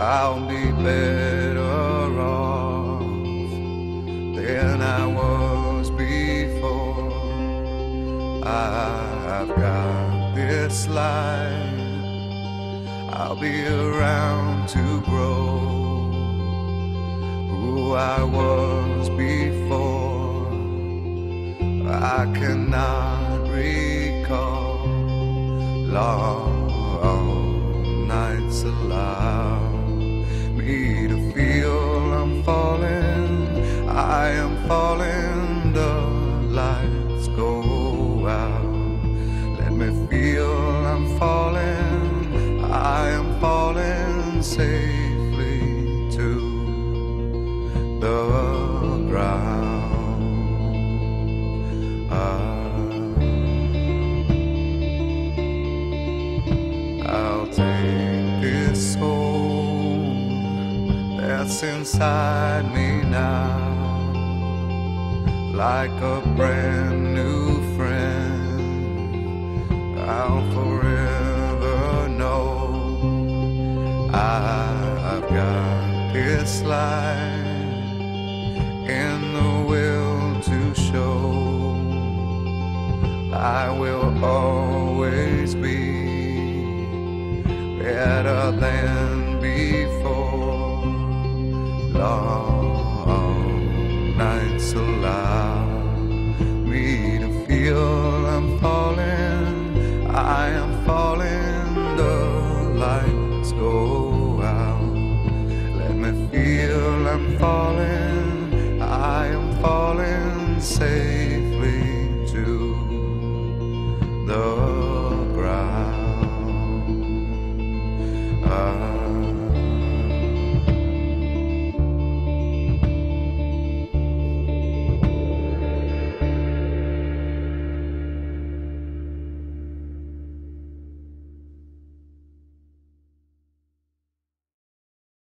I'll be better off than I was before. I've got this life, I'll be around to grow who I was before. I cannot recall long nights allow me to feel I'm falling. I am falling, the lights go out. Let me feel I'm falling. I am falling safely to the ground. I'll take this soul that's inside me now, like a brand new friend. I'll forever know I've got this light in the will to show. I will always be better than before. Long nights allow me to feel I'm falling. I am falling, the lights go out. Let me feel I'm falling. I am falling safely to the ground.